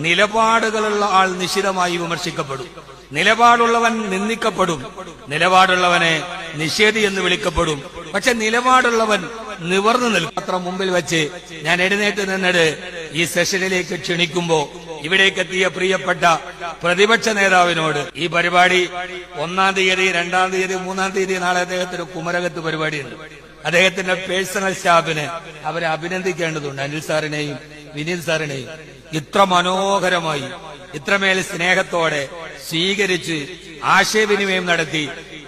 നിലപാടുകളുള്ള ആൾ നിശിതമായി വിമർശിക്കപ്പെടും, നിലപാടുള്ളവൻ നിന്ദിക്കപ്പെടും, നിലപാടുള്ളവനെ നിഷേധി എന്ന് വിളിക്കപ്പെടും. പക്ഷെ നിലപാടുള്ളവൻ നിവർന്നു നിൽക്കും. അത്ര മുമ്പിൽ വെച്ച് ഞാൻ എഴുന്നേറ്റ് നിന്നിട്ട് ഈ സെഷനിലേക്ക് ക്ഷണിക്കുമ്പോ ഇവിടേക്ക് എത്തിയ പ്രിയപ്പെട്ട പ്രതിപക്ഷ നേതാവിനോട് ഈ പരിപാടി 1-ാം തീയതി, 2-ാം തീയതി, 3-ാം തീയതി നാളെ അദ്ദേഹത്തിന് കുമരകത്ത് പരിപാടിയുണ്ട്. അദ്ദേഹത്തിന്റെ പേഴ്സണൽ സ്റ്റാഫിനെ അവരെ അഭിനന്ദിക്കേണ്ടതുണ്ട്. അനിൽ സാറിനെയും വിനീത് സാറിനെയും ഇത്ര മനോഹരമായി ഇത്രമേൽ സ്നേഹത്തോടെ സ്വീകരിച്ച് ആശയവിനിമയം നടത്തി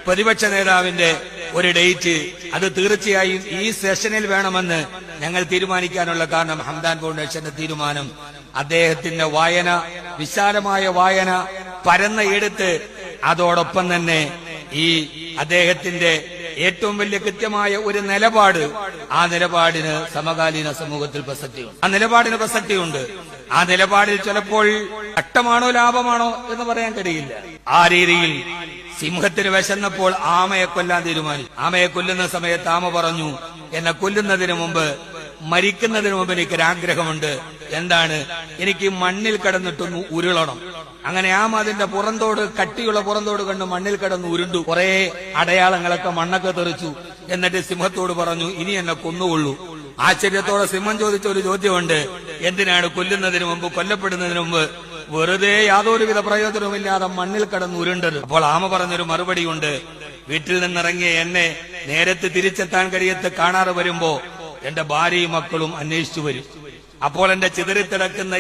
പ്രതിപക്ഷ നേതാവിന്റെ ഒരു ഡേറ്റ് അത് തീർച്ചയായും ഈ സെഷനിൽ വേണമെന്ന് ഞങ്ങൾ തീരുമാനിക്കാനുള്ള കാരണം ഹംദാൻ ഫൗണ്ടേഷന്റെ തീരുമാനം, അദ്ദേഹത്തിന്റെ വായന, വിശാലമായ വായന, പരന്ന എഴുത്ത്, അതോടൊപ്പം തന്നെ ഈ അദ്ദേഹത്തിന്റെ ഏറ്റവും വലിയ കൃത്യമായ ഒരു നിലപാട്, ആ നിലപാടിന് സമകാലീന സമൂഹത്തിൽ പ്രസക്തിയുണ്ട്. ആ നിലപാടിന് പ്രസക്തിയുണ്ട്. ആ നിലപാടിൽ ചിലപ്പോൾ നഷ്ടമാണോ ലാഭമാണോ എന്ന് പറയാൻ കഴിയില്ല. ആ രീതിയിൽ സിംഹത്തിന് വിശന്നപ്പോൾ ആമയെ കൊല്ലാൻ തീരുമാനിച്ചു. ആമയെ കൊല്ലുന്ന സമയത്ത് ആമ പറഞ്ഞു, എന്നെ കൊല്ലുന്നതിന് മുമ്പ്, മരിക്കുന്നതിന് മുമ്പ് എനിക്കൊരാഗ്രഹമുണ്ട്. എന്താണ്? എനിക്ക് മണ്ണിൽ കിടന്നിട്ടൊന്ന് ഉരുളണം. അങ്ങനെ ആമ അതിന്റെ പുറന്തോട്, കട്ടിയുള്ള പുറന്തോട് കണ്ട് മണ്ണിൽ കിടന്ന് ഉരുണ്ടു. കുറെ അടയാളങ്ങളൊക്കെ മണ്ണൊക്കെ തെറിച്ചു. എന്നിട്ട് സിംഹത്തോട് പറഞ്ഞു, ഇനി എന്നെ കൊന്നുകൊള്ളൂ. ആശ്ചര്യത്തോടെ സിംഹം ചോദിച്ച ഒരു ചോദ്യമുണ്ട്, എന്തിനാണ് കൊല്ലുന്നതിന് മുമ്പ്, കൊല്ലപ്പെടുന്നതിന് മുമ്പ് വെറുതെ യാതൊരുവിധ പ്രയോജനവുമില്ലാതെ മണ്ണിൽ കിടന്ന് ഉരുണ്ടത്? അപ്പോൾ ആമ പറഞ്ഞൊരു മറുപടിയുണ്ട്, വീട്ടിൽ നിന്നിറങ്ങിയ എന്നെ നേരത്തെ തിരിച്ചെത്താൻ കഴിയത്ത് കാണാറ് വരുമ്പോ എന്റെ ഭാര്യയും മക്കളും അന്വേഷിച്ചു വരും. അപ്പോൾ എന്റെ ചിതറിത്തിടക്കുന്ന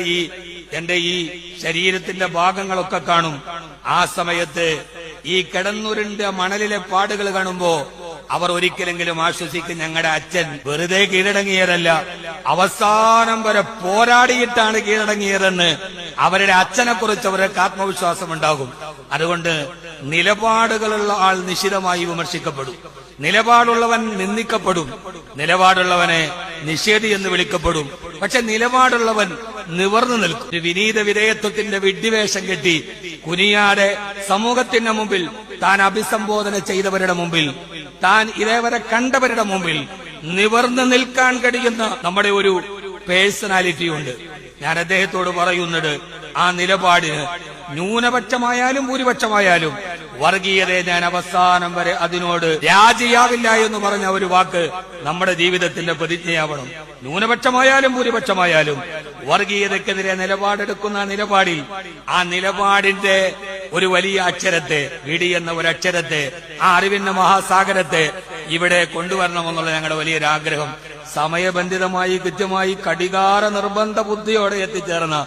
എന്റെ ഈ ശരീരത്തിന്റെ ഭാഗങ്ങളൊക്കെ കാണും. ആ സമയത്ത് ഈ കിടന്നുരുണ്ട മണലിലെ പാടുകൾ കാണുമ്പോ അവർ ഒരിക്കലെങ്കിലും ആശ്വസിക്കും, ഞങ്ങളുടെ അച്ഛൻ വെറുതെ കീഴടങ്ങിയതല്ല, അവസാനം വരെ പോരാടിയിട്ടാണ് കീഴടങ്ങിയതെന്ന് അവരുടെ അച്ഛനെ കുറിച്ച് അവർക്ക് ആത്മവിശ്വാസം ഉണ്ടാകും. അതുകൊണ്ട് നിലപാടുകളുള്ള ആൾ നിശിതമായി വിമർശിക്കപ്പെടും, നിലപാടുള്ളവൻ നിന്ദിക്കപ്പെടും, നിലപാടുള്ളവനെ നിഷേധി എന്ന് വിളിക്കപ്പെടും. പക്ഷെ നിലപാടുള്ളവൻ നിവർന്നു നിൽക്കും. വിനീത വിധേയത്വത്തിന്റെ വിഡ്ഢിവേഷം കെട്ടി കുനിയാതെ സമൂഹത്തിന്റെ മുമ്പിൽ, താൻ അഭിസംബോധന ചെയ്തവരുടെ മുമ്പിൽ, താൻ ഇതേവരെ കണ്ടവരുടെ മുമ്പിൽ നിവർന്നു നിൽക്കാൻ കഴിയുന്ന നമ്മുടെ ഒരു പേഴ്സണാലിറ്റി ഉണ്ട്. ഞാൻ അദ്ദേഹത്തോട് പറയുന്നത്, ആ നിലപാടിന് ന്യൂനപക്ഷമായാലും ഭൂരിപക്ഷമായാലും വർഗീയതയെ ഞാൻ അവസാനം വരെ അതിനോട് രാജിയാവില്ല എന്ന് പറഞ്ഞ ഒരു വാക്ക് നമ്മുടെ ജീവിതത്തിന്റെ പ്രതിജ്ഞയാവണം. ന്യൂനപക്ഷമായാലും ഭൂരിപക്ഷമായാലും വർഗീയതയ്ക്കെതിരെ നിലപാടെടുക്കുന്ന നിലപാടിൽ, ആ നിലപാടിന്റെ ഒരു വലിയ അക്ഷരത്തെ, വിടി എന്ന ഒരു അക്ഷരത്തെ, ആ അറിവിന്റെ മഹാസാഗരത്തെ ഇവിടെ കൊണ്ടുവരണമെന്നുള്ള ഞങ്ങളുടെ വലിയൊരാഗ്രഹം സമയബന്ധിതമായി, കൃത്യമായി, കടികാര നിർബന്ധ ബുദ്ധിയോടെ എത്തിച്ചേർന്ന